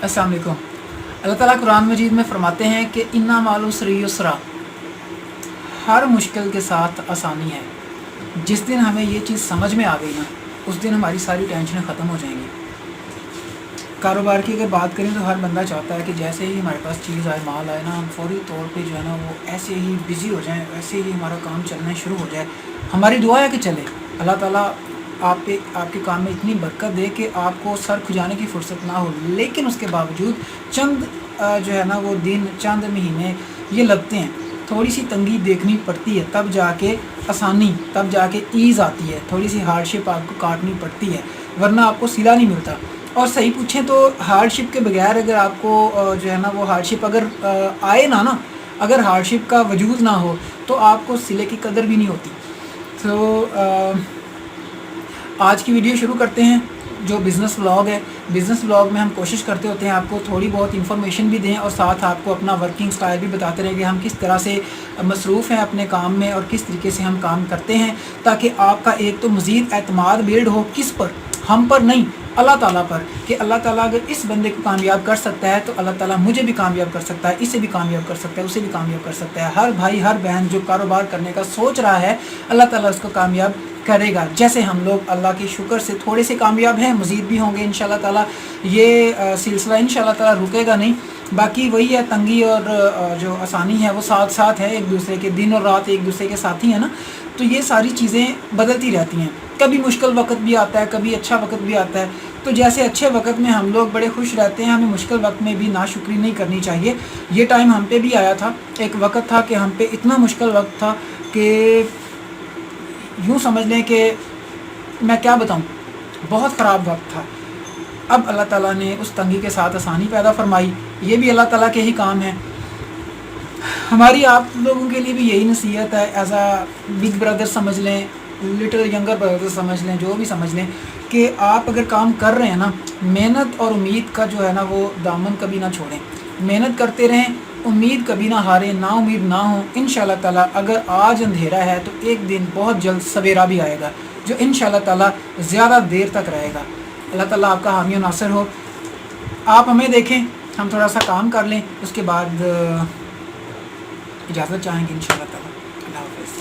अस्सलाम वालेकुम। अल्लाह ताला कुरान मजीद में फरमाते हैं कि इन्ना मालू सरी युसरा, हर मुश्किल के साथ आसानी है। जिस दिन हमें ये चीज़ समझ में आ गई ना, उस दिन हमारी सारी टेंशनें ख़त्म हो जाएंगी। कारोबार की अगर बात करें तो हर बंदा चाहता है कि जैसे ही हमारे पास चीज़ आए, माल आए ना, हम फौरी तौर पे जो है ना वो ऐसे ही बिज़ी हो जाएं, ऐसे ही हमारा काम चलना शुरू हो जाए। हमारी दुआ है कि चले। अल्लाह ताला आप पे आपके काम में इतनी बरकत दे कि आपको सर खुजाने की फ़ुर्सत ना हो। लेकिन उसके बावजूद चंद जो है ना वो दिन, चंद महीने ये लगते हैं, थोड़ी सी तंगी देखनी पड़ती है, तब जाके आसानी, तब जाके ईज़ आती है। थोड़ी सी हार्डशिप आपको काटनी पड़ती है, वरना आपको सिला नहीं मिलता। और सही पूछें तो हार्डशिप के बगैर अगर आपको जो है ना वो हार्डशिप अगर आए ना, अगर हार्डशिप का वजूद ना हो तो आपको सिले की कदर भी नहीं होती। तो आज की वीडियो शुरू करते हैं। जो बिज़नेस व्लॉग है, बिज़नेस व्लॉग में हम कोशिश करते होते हैं आपको थोड़ी बहुत इन्फॉर्मेशन भी दें और साथ आपको अपना वर्किंग स्टाइल भी बताते रहें कि हम किस तरह से मसरूफ़ हैं अपने काम में और किस तरीके से हम काम करते हैं, ताकि आपका एक तो मज़ीद एतमाद बिल्ड हो। किस पर? हम पर नहीं, अल्लाह ताला पर, कि अल्लाह ताला अगर इस बंदे को कामयाब कर सकता है तो अल्लाह ताला मुझे भी कामयाब कर सकता है, इसे भी कामयाब कर सकता है, उसे भी कामयाब कर सकता है। हर भाई हर बहन जो कारोबार करने का सोच रहा है, अल्लाह ताला उसको कामयाब करेगा। जैसे हम लोग अल्लाह के शुक्र से थोड़े से कामयाब हैं, मज़ीद भी होंगे इंशाल्लाह ताला। ये सिलसिला इंशाल्लाह ताला रुकेगा नहीं। बाकी वही है, तंगी और जो आसानी है वो साथ साथ है, एक दूसरे के, दिन और रात एक दूसरे के साथ ही है ना। तो ये सारी चीज़ें बदलती रहती हैं। कभी मुश्किल वक्त भी आता है, कभी अच्छा वक्त भी आता है। तो जैसे अच्छे वक्त में हम लोग बड़े खुश रहते हैं, हमें मुश्किल वक्त में भी नाशुक्री नहीं करनी चाहिए। ये टाइम हम पे भी आया था, एक वक्त था कि हम पे इतना मुश्किल वक्त था कि यूँ समझ लें कि मैं क्या बताऊँ, बहुत ख़राब वक्त था। अब अल्लाह ताला ने उस तंगी के साथ आसानी पैदा फरमाई। ये भी अल्लाह ताला के ही काम है। हमारी आप लोगों के लिए भी यही नसीहत है, एज आ बिग ब्रदर समझ लें, लिटिल यंगर ब्रदर समझ लें, जो भी समझ लें, कि आप अगर काम कर रहे हैं ना, मेहनत और उम्मीद का जो है ना वो दामन कभी ना छोड़ें। मेहनत करते रहें, उम्मीद कभी ना हारें, ना उम्मीद ना हो। इंशाल्लाह ताला अगर आज अंधेरा है तो एक दिन बहुत जल्द सवेरा भी आएगा, जो इंशाल्लाह ताला ज़्यादा देर तक रहेगा। अल्लाह ताला आपका हामी और नासिर हो। आप हमें देखें, हम थोड़ा सा काम कर लें, उसके बाद इजाज़त चाहेंगे इंशाल्लाह ताला। अल्लाह हाफ़िज़।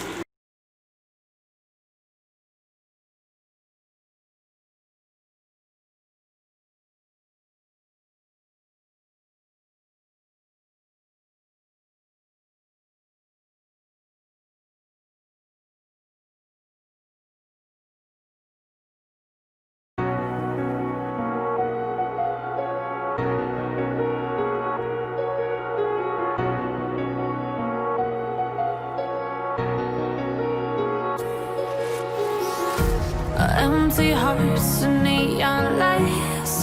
Empty hearts and neon lights,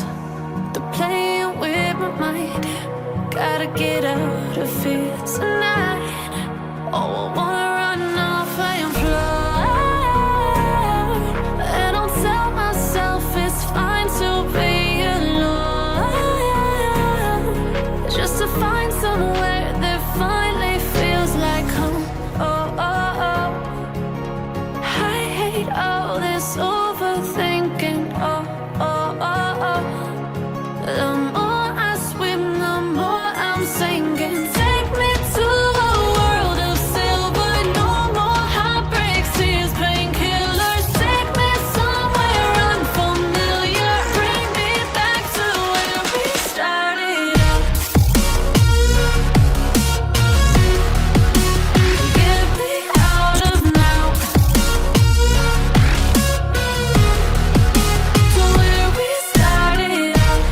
they're playing with my mind. Gotta get out of here tonight. Oh, I wanna run off and fly, and I'll tell myself it's fine to be alone, just to find somewhere that finally feels like home. Oh, oh, oh. I hate all this overthinking. Oh, oh, oh, oh. The more I swim, the more I'm sinking. Take me to a world of silver. No more heartbreaks, tears, painkillers. Take me somewhere unfamiliar. Bring me back to where we started out. Get me out of now. To where we started out.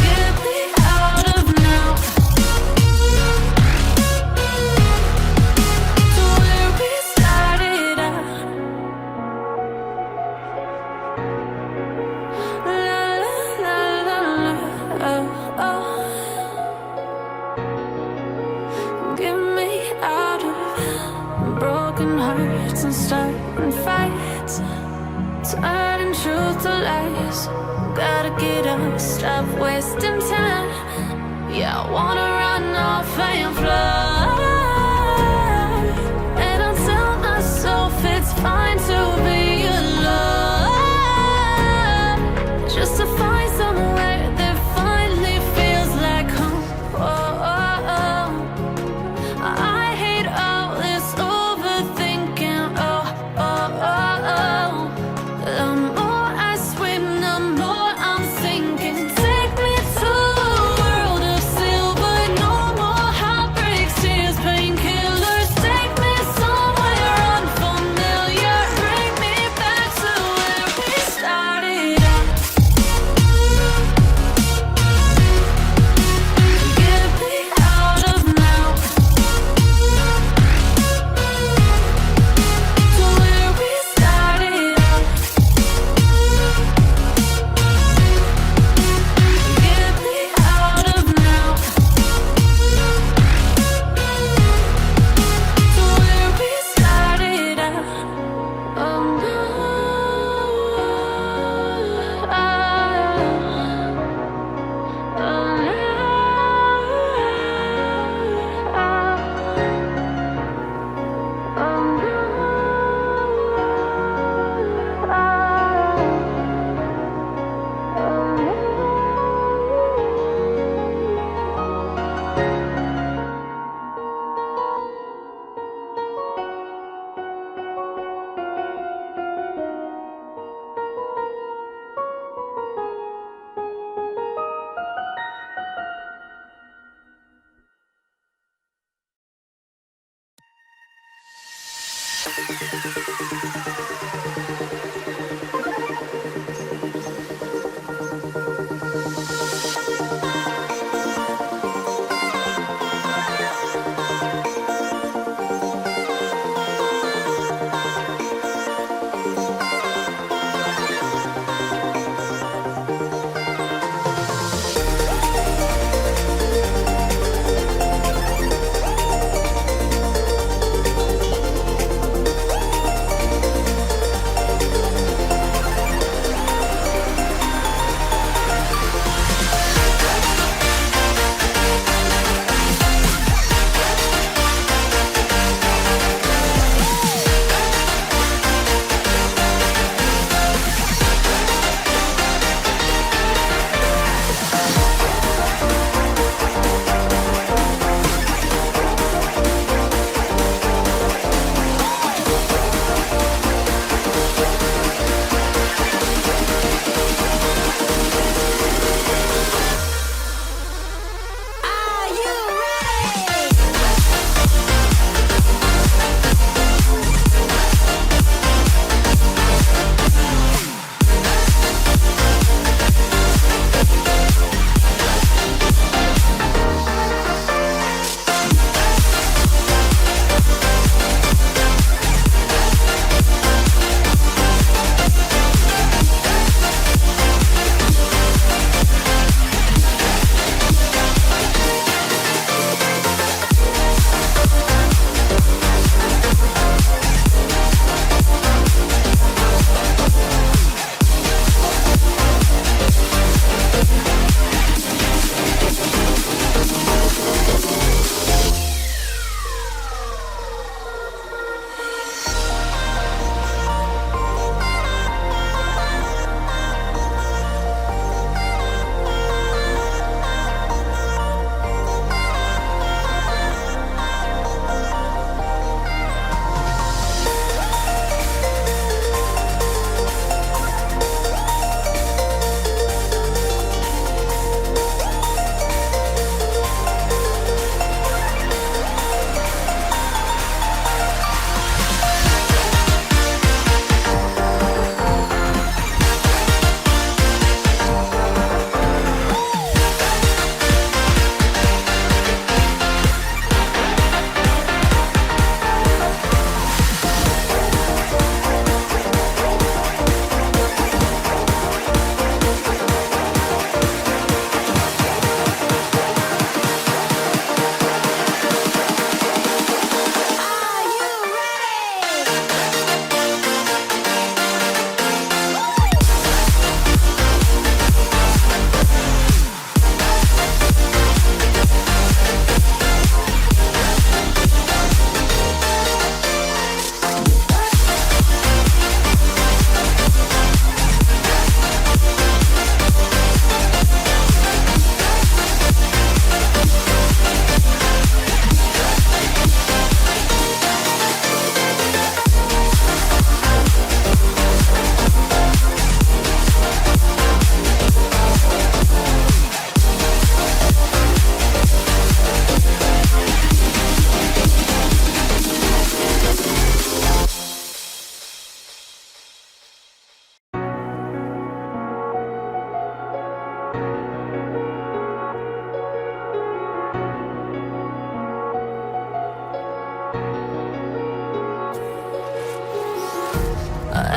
Get me out of now. To where we started out. La la la la la. Oh, oh. Get me out of broken hearts and starting fights, turning truth to lies. Gotta get up, stop wasting time. Yeah, I wanna run off and fly, and I'll tell myself it's fine to be alone.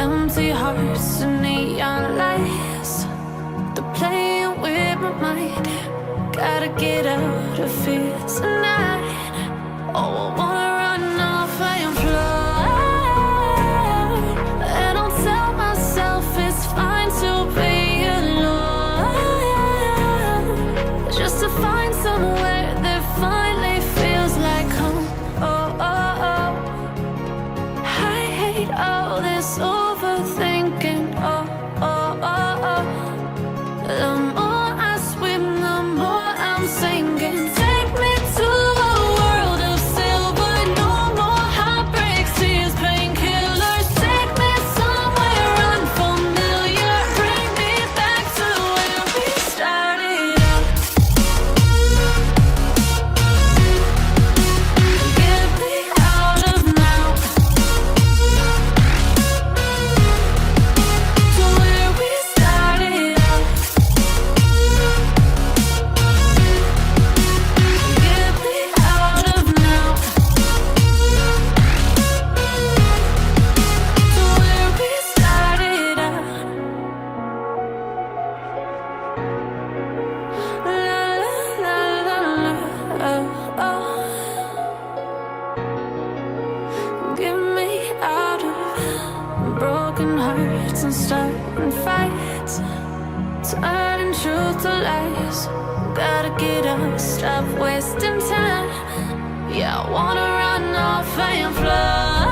Empty hearts and neon lights, they're playing with my mind. Gotta get out of here tonight. Oh, I wanna run off and fly, and I'll tell myself it's fine to be alone, just to find somewhere that finally feels like home. Oh, oh, oh. I hate all this overthinking. Oh, oh, oh, oh. The more I swim, the more I'm sinking. Take me to a world of silver. No more heartbreaks, tears, painkillers. Take me somewhere unfamiliar. Bring me back to where we started out. Get me out of now, to where we started out. Get me out of now, to where we started out. La la la la la, oh, oh. Get me out of broken hearts and starting fights, turning truth to lies. Gotta get up, stop wasting time. Yeah, I wanna run off and fly,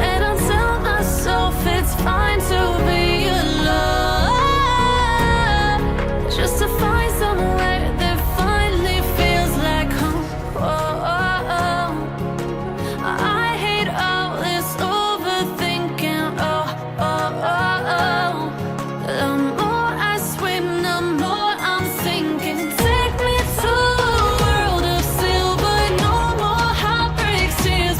and I'll tell myself it's fine to be alone, just to find somewhere that finally feels like home. Oh, oh, oh. I hate all this overthinking. Oh, oh, oh, oh. The more I swim, the more I'm sinking. Take me to a world of silver. No more heartbreaks, tears,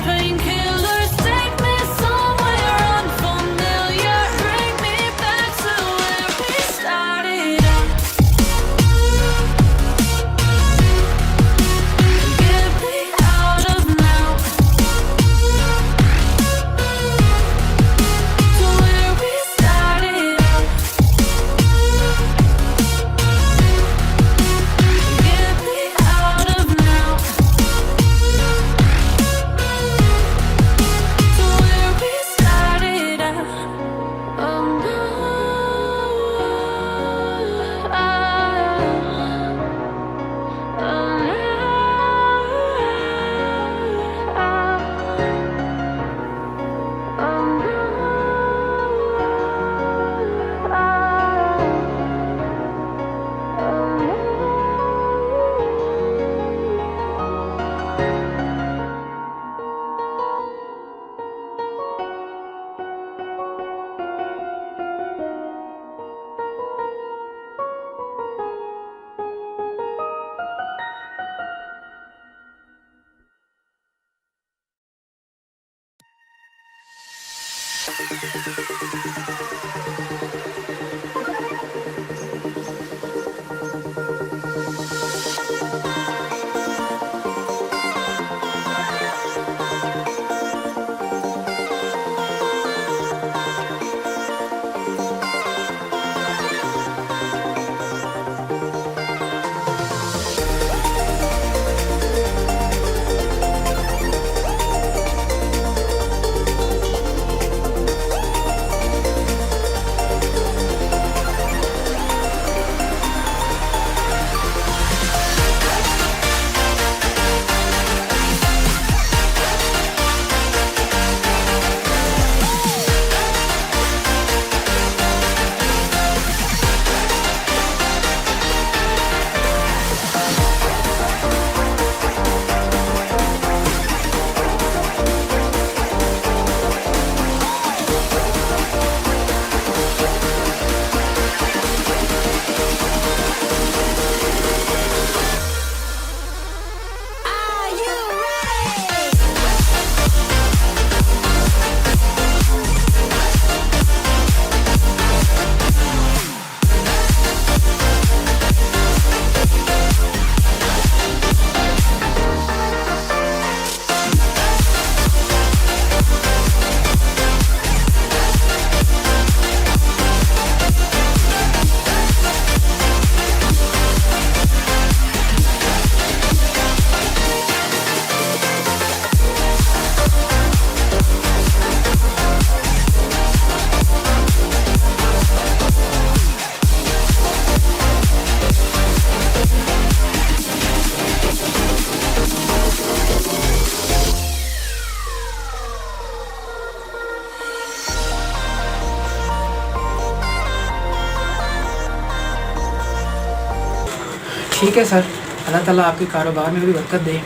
ठीक है sir, अल्लाह ताला आपके कारोबार में भी बरकत दे।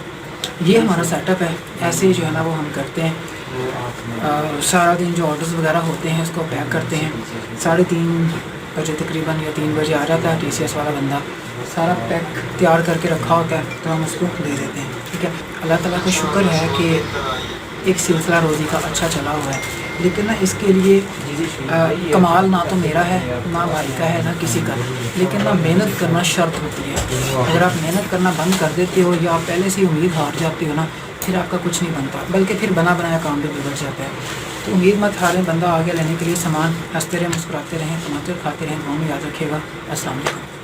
ये हमारा सेटअप है, ऐसे ही जो है ना वो हम करते हैं। सारा दिन जो ऑर्डर्स वगैरह होते हैं उसको पैक करते हैं। 3:30 बजे तकरीबन या 3 बजे आ जाता है TCS वाला बंदा, सारा पैक तैयार करके रखा होता है तो हम उसको दे देते हैं। ठीक है, अल्लाह ताला का शुक्र है कि एक सिलसिला रोज़ी का अच्छा चला हुआ है। लेकिन ना इसके लिए कमाल ना तो मेरा है, ना भाई का है, ना किसी का, लेकिन ना मेहनत करना शर्त होती है। अगर आप मेहनत करना बंद कर देते हो या आप पहले से ही उम्मीद हार जाते हो ना, फिर आपका कुछ नहीं बनता, बल्कि फिर बना बनाया काम भी बिगड़ जाता है। तो उम्मीद मत हारें, बंदा आगे लेने के लिए सामान हंसते रहें, मुस्कुराते रहें, टमाटर खाते रहें, दुआ में याद रखिएगा। अस्सलाम वालेकुम।